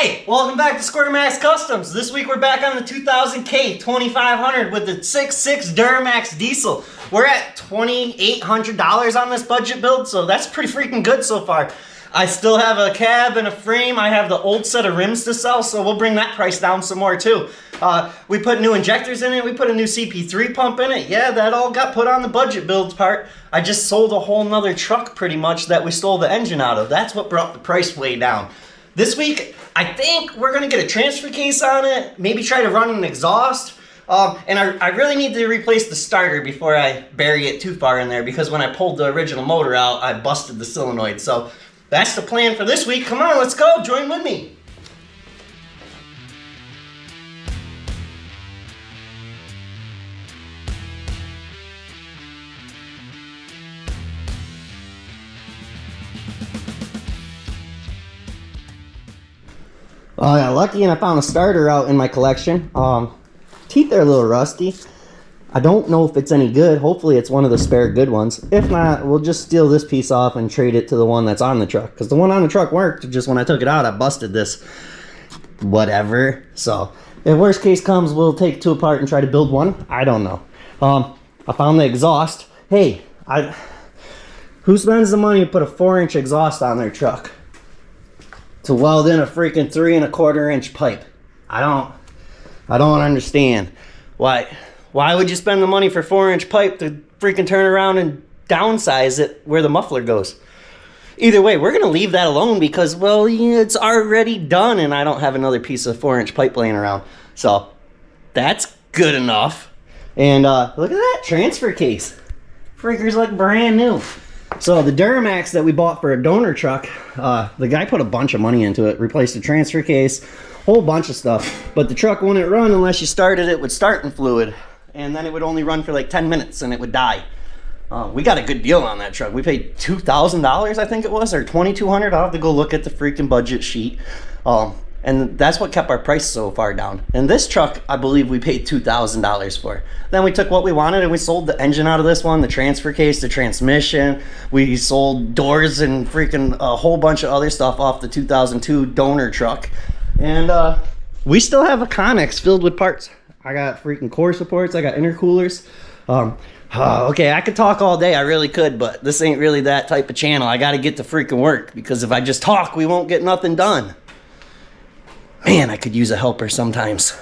Hey, welcome back to SquareMax Customs. This week we're back on the 2000K 2500 with the 6.6 Duramax diesel. We're at $2,800 on this budget build, so that's pretty freaking good so far. I still have a cab and a frame. I have the old set of rims to sell, so we'll bring that price down some more too. We put new injectors in it. We put a new CP3 pump in it. Yeah, that all got put on the budget builds part. I just sold a whole nother truck pretty much that we stole the engine out of. That's what brought the price way down. This week, I think we're gonna get a transfer case on it, maybe try to run an exhaust. And I really need to replace the starter before I bury it too far in there, because when I pulled the original motor out, I busted the solenoid. So that's the plan for this week. Come on, let's go, join with me. I got lucky and I found a starter out in my collection. Teeth are a little rusty. I don't know if it's any good. Hopefully it's one of the spare good ones. If not, we'll just steal this piece off and trade it to the one that's on the truck. Because the one on the truck worked, just when I took it out, I busted this. Whatever. So, if worst case comes, we'll take two apart and try to build one. I don't know. I found the exhaust. Hey, who spends the money to put a 4-inch exhaust on their truck? To weld in a freaking 3 1/4 inch pipe. I don't understand. Why would you spend the money for 4-inch pipe to freaking turn around and downsize it where the muffler goes? Either way, we're gonna leave that alone because, well, yeah, it's already done and I don't have another piece of 4-inch pipe laying around. So that's good enough. And look at that transfer case. Freakers like brand new. So the Duramax that we bought for a donor truck, the guy put a bunch of money into it, replaced the transfer case, whole bunch of stuff. But the truck wouldn't run unless you started it with starting fluid. And then it would only run for like 10 minutes and it would die. We got a good deal on that truck. We paid $2,000, I think it was, or $2,200. I'll have to go look at the freaking budget sheet. And that's what kept our price so far down. And this truck, I believe we paid $2,000 for. Then we took what we wanted and we sold the engine out of this one, the transfer case, the transmission. We sold doors and freaking a whole bunch of other stuff off the 2002 donor truck. And we still have a Connex filled with parts. I got freaking core supports, I got intercoolers. Okay, I could talk all day, I really could, but this ain't really that type of channel. I gotta get to freaking work, because if I just talk, we won't get nothing done. Man, I could use a helper sometimes.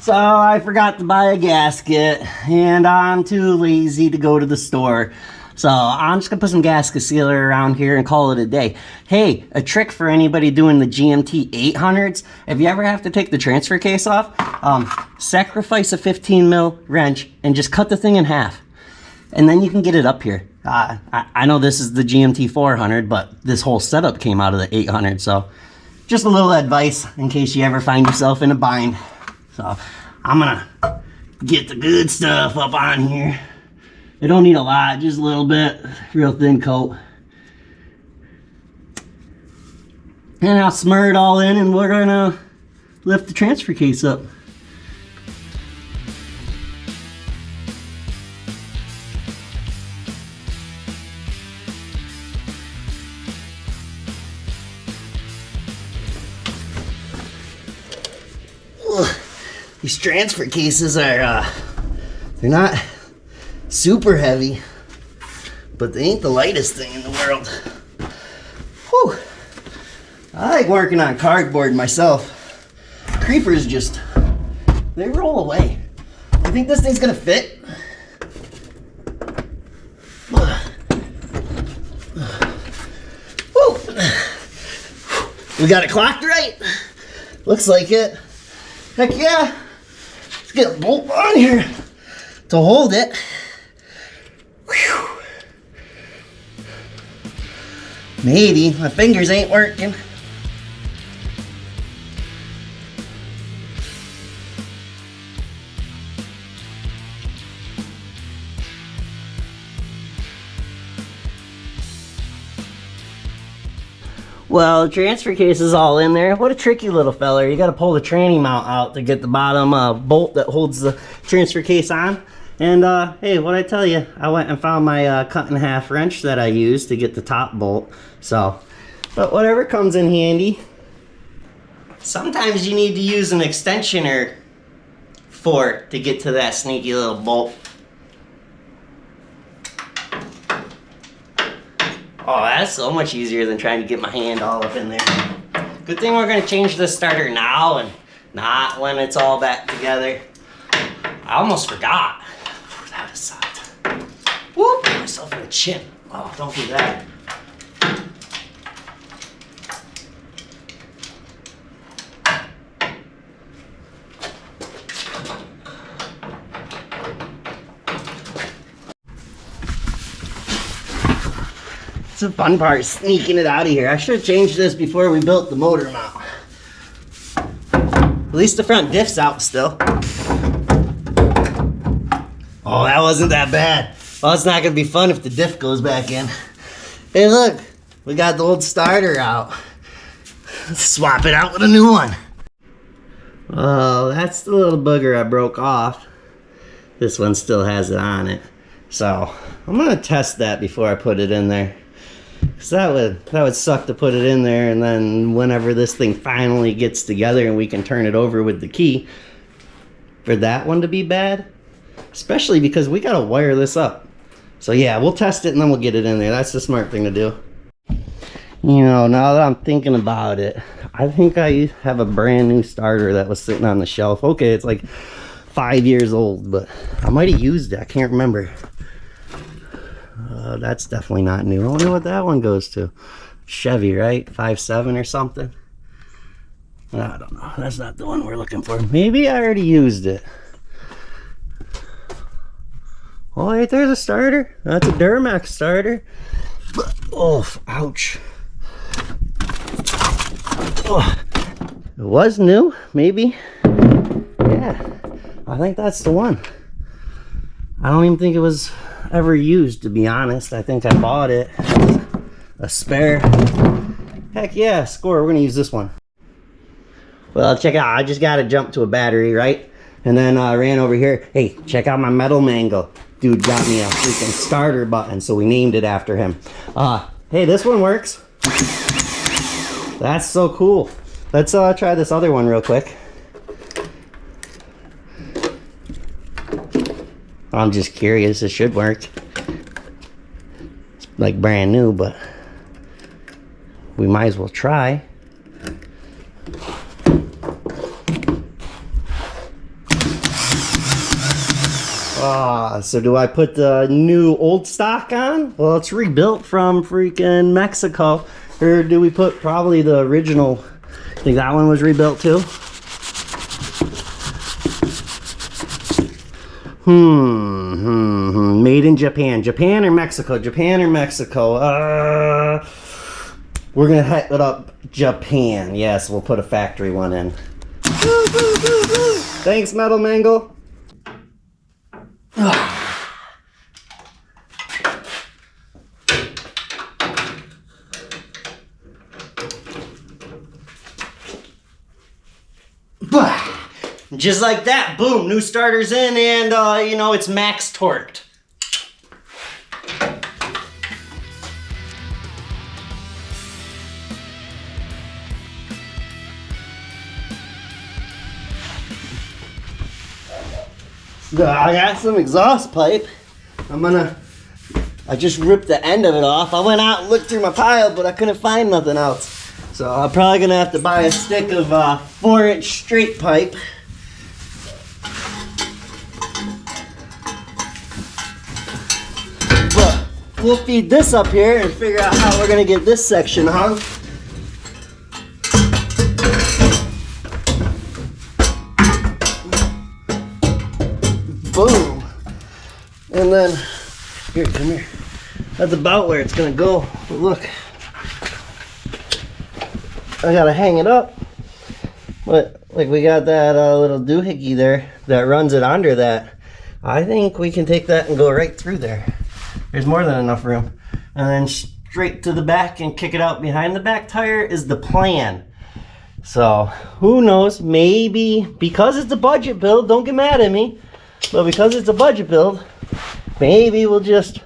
So I forgot to buy a gasket, and I'm too lazy to go to the store. So I'm just gonna put some gasket sealer around here and call it a day. Hey, a trick for anybody doing the GMT800s. If you ever have to take the transfer case off, sacrifice a 15 mil wrench and just cut the thing in half. And then you can get it up here. I know this is the GMT400, but this whole setup came out of the 800, so just a little advice in case you ever find yourself in a bind. So I'm gonna get the good stuff up on here. It don't need a lot, just a little bit, real thin coat. And I'll smur it all in and we're gonna lift the transfer case up. These transfer cases are, they're not super heavy, but they ain't the lightest thing in the world. Whew. I like working on cardboard myself. Creepers just, they roll away. I think this thing's gonna fit. Whew. We got it clocked right. Looks like it. Heck yeah. Let's get a bolt on here to hold it. Whew. Maybe. My fingers ain't working. Well, the transfer case is all in there. What a tricky little fella. You gotta pull the tranny mount out to get the bottom bolt that holds the transfer case on. And hey, what'd I tell you? I went and found my cut in half wrench that I used to get the top bolt. So But whatever comes in handy. Sometimes you need to use an extensioner fork to get to that sneaky little bolt. Oh, that's so much easier than trying to get my hand all up in there. Good thing we're going to change the starter now and not when it's all back together. I almost forgot. That sucked. Whoop! Put myself in the chin. Oh, don't do that. It's the fun part, sneaking it out of here. I should have changed this before we built the motor mount. At least the front diff's out still. Oh, that wasn't that bad. Well, it's not gonna be fun if the diff goes back in. Hey, look, we got the old starter out. Let's swap it out with a new one. Oh, that's the little booger I broke off. This one still has it on it. So, I'm gonna test that before I put it in there. Cause that would suck to put it in there, and then whenever this thing finally gets together and we can turn it over with the key, for that one to be bad, especially because we gotta wire this up. So yeah, we'll test it and then we'll get it in there. That's the smart thing to do. You know, now that I'm thinking about it, I think I have a brand new starter that was sitting on the shelf. Okay, it's like 5 years old, but I might have used it. I can't remember. That's definitely not new. I wonder what that one goes to. Chevy, right? 5.7 or something. I don't know. That's not the one we're looking for. Maybe I already used it. Oh, right there's a starter. That's a Duramax starter. Oh, ouch. Oh, it was new, maybe. Yeah, I think that's the one. I don't even think it was ever used, to be honest. I think I bought it as a spare. Heck yeah, Score, we're gonna use this one. Well, check out, I just gotta jump to a battery, right? And then I ran over here. Hey, check out my metal mangle. Dude got me a freaking starter button, so we named it after him. Hey, this one works. That's so cool. Let's try this other one real quick. I'm just curious. It should work. It's like brand new, but we might as well try. So do I put the new old stock on? Well, it's rebuilt from freaking Mexico. Or do we put probably the original? I think that one was rebuilt too. Made in Japan. Japan or Mexico? Japan or Mexico? We're gonna hit it up Japan. Yes, we'll put a factory one in. Thanks, Metal Mangle. Just like that, boom, new starter's in, and you know, it's max torqued. So I got some exhaust pipe. I just ripped the end of it off. I went out and looked through my pile, but I couldn't find nothing else. So I'm probably gonna have to buy a stick of 4-inch straight pipe. But we'll feed this up here and figure out how we're gonna get this section hung. Boom. And then, here, come here. That's about where it's gonna go. But look, I gotta hang it up. But like we got that little doohickey there that runs it under that. I think we can take that and go right through there. There's more than enough room. And then straight to the back and kick it out behind the back tire is the plan. So who knows, maybe because it's a budget build, don't get mad at me, but because it's a budget build, maybe we'll just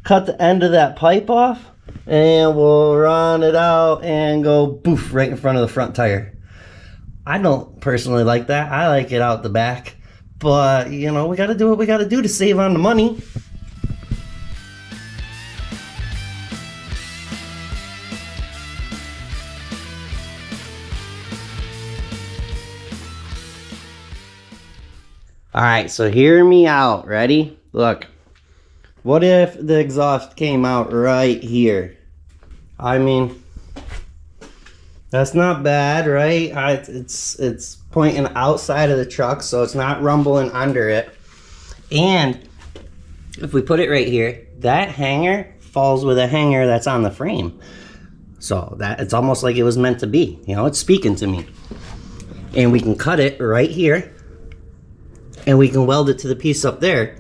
cut the end of that pipe off, and we'll run it out and go boof right in front of the front tire. I don't personally like that. I like it out the back, but you know, we got to do what we got to do to save on the money. All right, so hear me out. Ready? Look, what if the exhaust came out right here? I mean, that's not bad, right? It's pointing outside of the truck, so it's not rumbling under it. And if we put it right here, that hanger falls with a hanger that's on the frame. So that it's almost like it was meant to be. You know, it's speaking to me. And we can cut it right here, and we can weld it to the piece up there.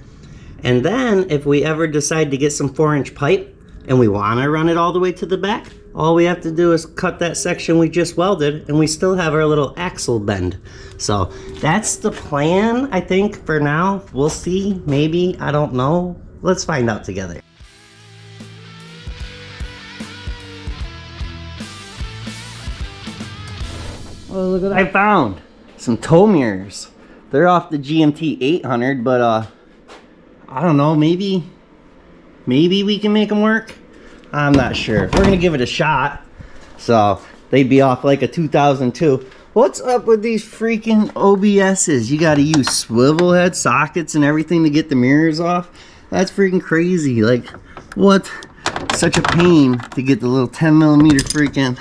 And then if we ever decide to get some 4-inch pipe and we want to run it all the way to the back, all we have to do is cut that section we just welded, and we still have our little axle bend. So that's the plan, I think, for now. We'll see, maybe, I don't know. Let's find out together. Oh, look at that. I found some tow mirrors. They're off the GMT800, but I don't know, maybe we can make them work. I'm not sure. We're gonna give it a shot. So they'd be off like a 2002. What's up with these freaking OBSs? You gotta use swivel head sockets and everything to get the mirrors off. That's freaking crazy. Like, what? Such a pain to get the little 10mm freaking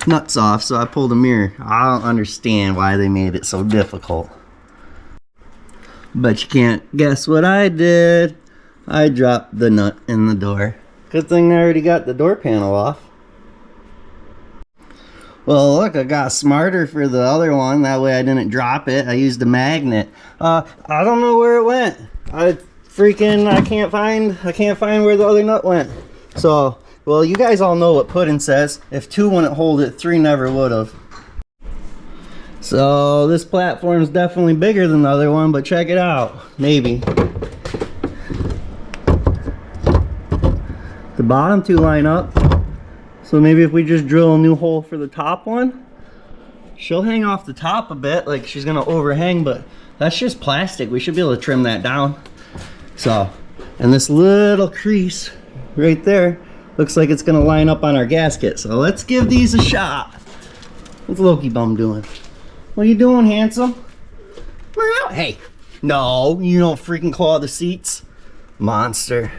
nuts off. So I pulled a mirror. I don't understand why they made it so difficult. But you can't guess what I did. I dropped the nut in the door. Good thing I already got the door panel off. Well, look, I got smarter for the other one. That way I didn't drop it. I used a magnet. I don't know where it went. I can't find where the other nut went. So, well, you guys all know what pudding says. If 2 wouldn't hold it, 3 never would have. So this platform is definitely bigger than the other one, but check it out. Maybe the bottom 2 line up, so maybe if we just drill a new hole for the top one, she'll hang off the top a bit, like she's gonna overhang, but that's just plastic. We should be able to trim that down. So, and this little crease right there looks like it's gonna line up on our gasket. So let's give these a shot. What's Loki Bum doing? What are you doing, handsome? Hey, no, you don't freaking claw the seats, monster.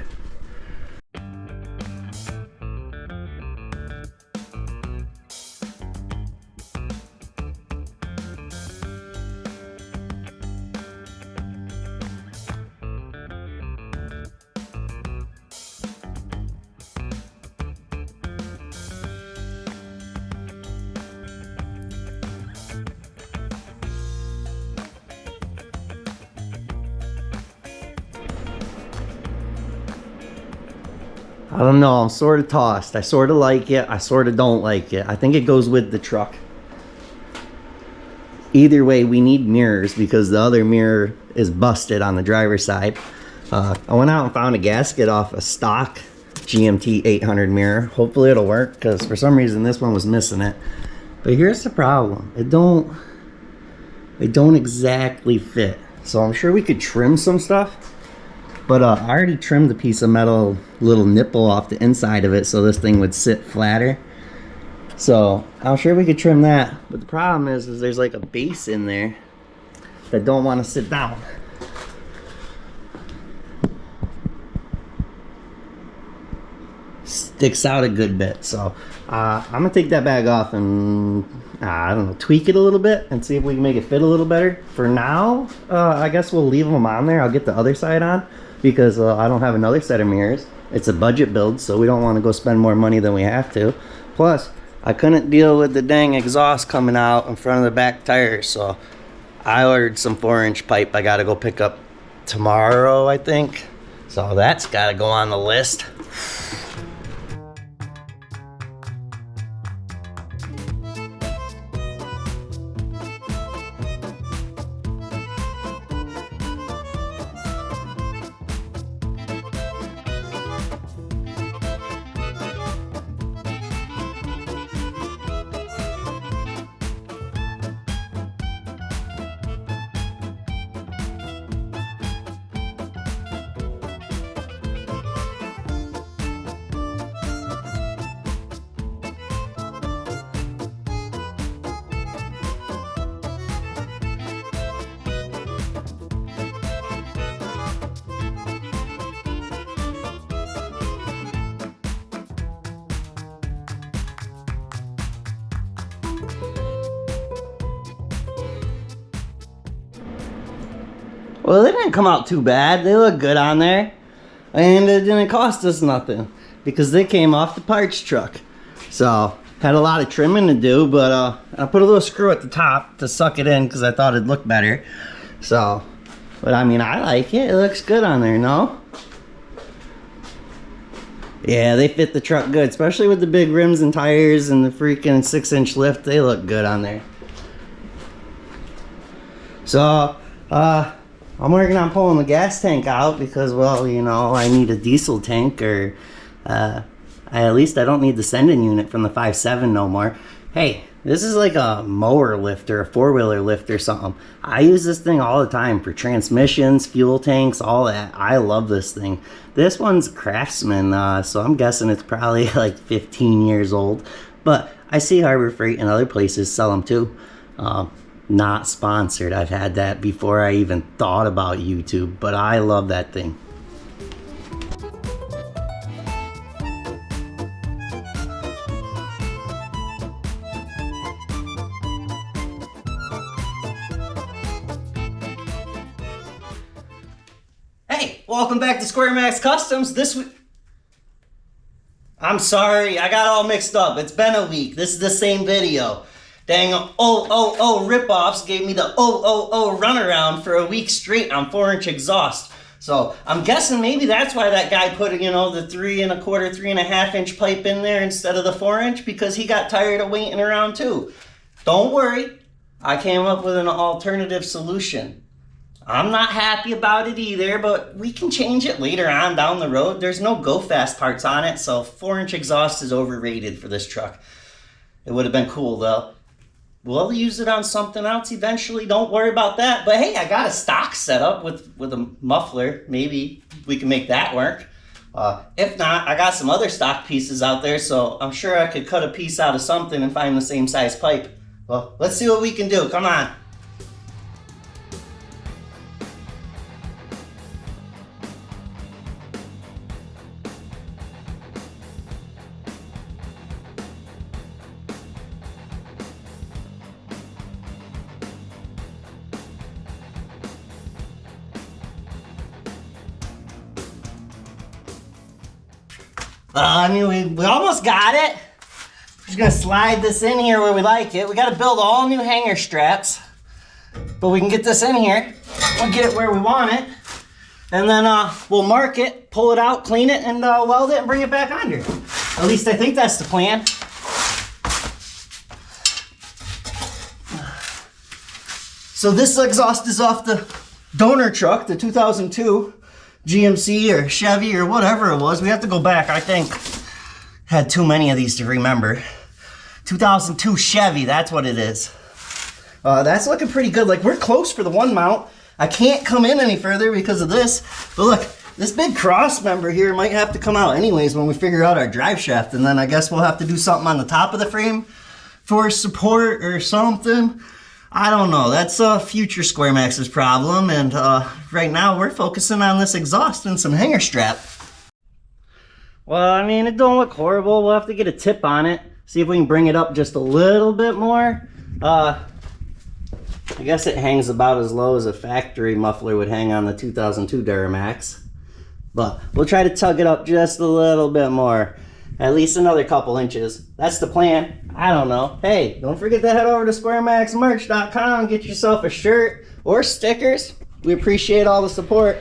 I don't know, I'm sort of tossed. I sort of like it, I sort of don't like it. I think it goes with the truck. Either way, we need mirrors because the other mirror is busted on the driver's side. I went out and found a gasket off a stock GMT800 mirror. Hopefully it'll work, because for some reason this one was missing it. But here's the problem. It don't exactly fit. So I'm sure we could trim some stuff. But I already trimmed a piece of metal little nipple off the inside of it so this thing would sit flatter. So I'm sure we could trim that. But the problem is there's like a base in there that don't want to sit down. Sticks out a good bit. So I'm going to take that bag off and I don't know, tweak it a little bit and see if we can make it fit a little better. For now, I guess we'll leave them on there. I'll get the other side on, because I don't have another set of mirrors. It's a budget build, so we don't want to go spend more money than we have to. Plus, I couldn't deal with the dang exhaust coming out in front of the back tires, so I ordered some 4-inch pipe I gotta go pick up tomorrow, I think. So that's gotta go on the list. Well, they didn't come out too bad. They look good on there. And it didn't cost us nothing because they came off the parts truck. So, had a lot of trimming to do, but I put a little screw at the top to suck it in because I thought it'd look better. So, but I mean, I like it. It looks good on there, no? Yeah, they fit the truck good, especially with the big rims and tires and the freaking 6-inch lift. They look good on there. So, I'm working on pulling the gas tank out because, well, you know, I need a diesel tank, or at least I don't need the sending unit from the 5.7 no more. Hey, this is like a mower lift or a four-wheeler lift or something. I use this thing all the time for transmissions, fuel tanks, all that. I love this thing. This one's Craftsman, so I'm guessing it's probably like 15 years old. But I see Harbor Freight and other places sell them too. Not sponsored. I've had that before I even thought about YouTube, but I love that thing. Hey, welcome back to SquareMax Customs. This week, I'm sorry, I got all mixed up. It's been a week. This is the same video. Dang, ripoffs gave me the runaround for a week straight on 4-inch exhaust. So I'm guessing maybe that's why that guy put, you know, the 3 1/4, 3.5 inch pipe in there instead of the 4-inch, because he got tired of waiting around too. Don't worry, I came up with an alternative solution. I'm not happy about it either, but we can change it later on down the road. There's no go fast parts on it, so 4-inch exhaust is overrated for this truck. It would have been cool though. We'll use it on something else eventually, don't worry about that. But hey, I got a stock set up with a muffler. Maybe we can make that work. If not, I got some other stock pieces out there, so I'm sure I could cut a piece out of something and find the same size pipe. Well, let's see what we can do, come on. I mean, we almost got it. We're just gonna slide this in here where we like it. We gotta build all new hanger straps, but we can get this in here. We'll get it where we want it. And then we'll mark it, pull it out, clean it, and weld it and bring it back under. At least I think that's the plan. So this exhaust is off the donor truck, the 2002. GMC or Chevy or whatever it was. We have to go back, I think. Had too many of these to remember. 2002 Chevy, that's what it is. That's looking pretty good. Like, we're close for the one mount. I can't come in any further because of this. But look, this big cross member here might have to come out anyways when we figure out our drive shaft. And then I guess we'll have to do something on the top of the frame for support or something. I don't know. That's future SquareMax's problem, and right now we're focusing on this exhaust and some hanger strap. Well, I mean, it don't look horrible. We'll have to get a tip on it, see if we can bring it up just a little bit more. I guess it hangs about as low as a factory muffler would hang on the 2002 Duramax, but we'll try to tug it up just a little bit more. At least another couple inches. That's the plan. I don't know. Hey, don't forget to head over to SquareMaxMerch.com and get yourself a shirt or stickers. We appreciate all the support.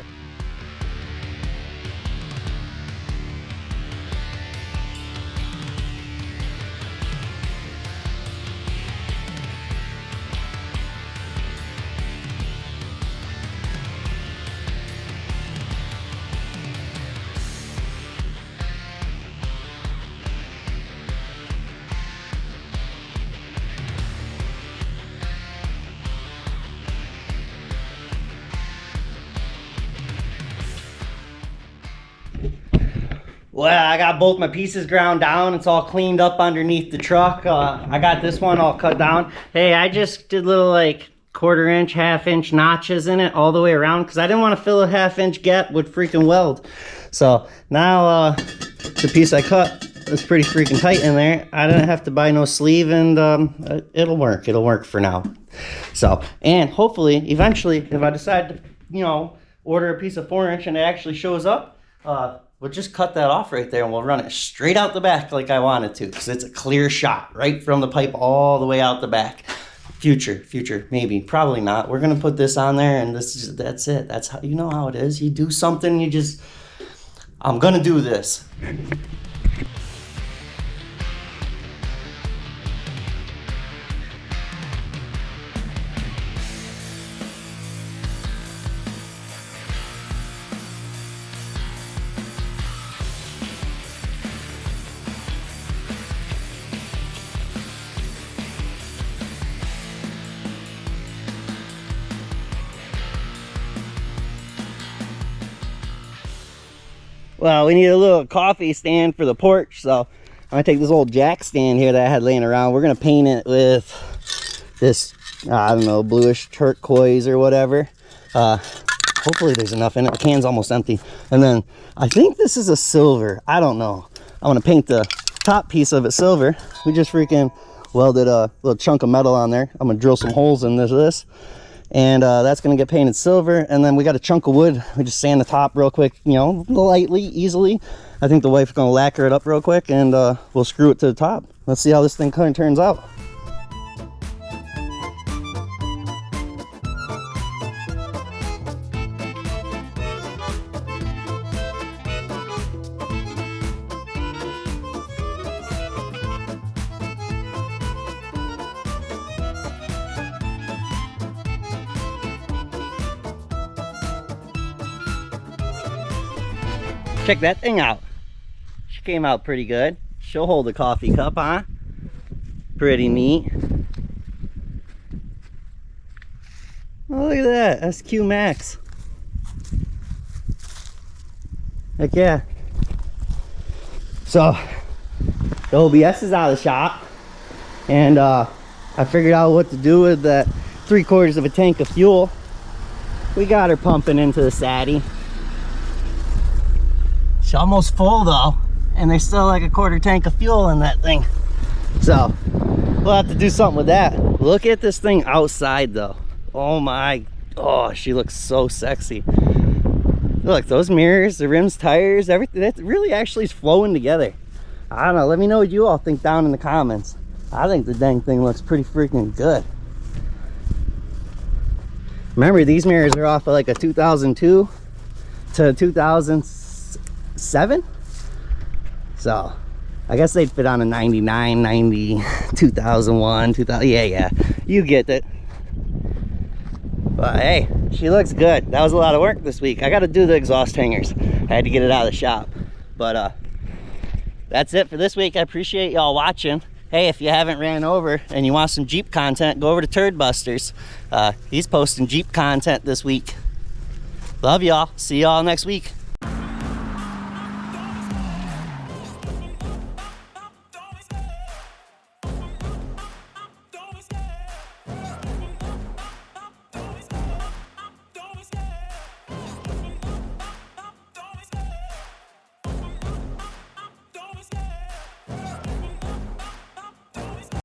Well, I got both my pieces ground down. It's all cleaned up underneath the truck. I got this one all cut down. Hey, I just did little like 1/4 inch, 1/2 inch notches in it all the way around because I didn't want to fill a 1/2 inch gap with freaking weld. So now the piece I cut It's pretty freaking tight in there. I didn't have to buy no sleeve, and it'll work. It'll work for now. So, and hopefully, eventually, if I decide to, you know, order a piece of 4-inch and it actually shows up, we'll just cut that off right there and we'll run it straight out the back like I wanted to, because it's a clear shot right from the pipe all the way out the back. Future, maybe, probably not. We're gonna put this on there, and that's it. That's how, you know how it is. You do something, you just, I'm gonna do this. Well, we need a little coffee stand for the porch, so I'm gonna take this old jack stand here that I had laying around. We're gonna paint it with this, I don't know, bluish turquoise or whatever. Hopefully there's enough in it. The can's almost empty. And then I think this is a silver. I don't know. I'm gonna paint the top piece of it silver. We just freaking welded a little chunk of metal on there. I'm gonna drill some holes in this. And that's gonna get painted silver. And then we got a chunk of wood. We just sand the top real quick, you know, lightly, easily. I think the wife's gonna lacquer it up real quick, and we'll screw it to the top. Let's see how this thing kind of turns out. Check that thing out. She came out pretty good. She'll hold a coffee cup, huh? Pretty neat. Oh, look at that. SquareMax. Heck yeah. So, the OBS is out of the shop. And I figured out what to do with that 3/4 of a tank of fuel. We got her pumping into the Sadie. She's almost full though, and there's still like a 1/4 tank of fuel in that thing. So we'll have to do something with that. Look at this thing outside though. Oh my, oh, she looks so sexy. Look, those mirrors, the rims, tires, everything, that really actually is flowing together. I don't know, let me know what you all think down in the comments. I think the dang thing looks pretty freaking good. Remember, these mirrors are off of like a 2002 to 2007, so I guess they'd fit on a 99, 90, 2001, 2000. Yeah, you get it. But hey, she looks good. That was a lot of work this week. I got to do the exhaust hangers. I had to get it out of the shop. But that's it for this week. I appreciate y'all watching. Hey, if you haven't ran over and you want some Jeep content, go over to Turd Busters. He's posting Jeep content this week. Love y'all. See y'all next week.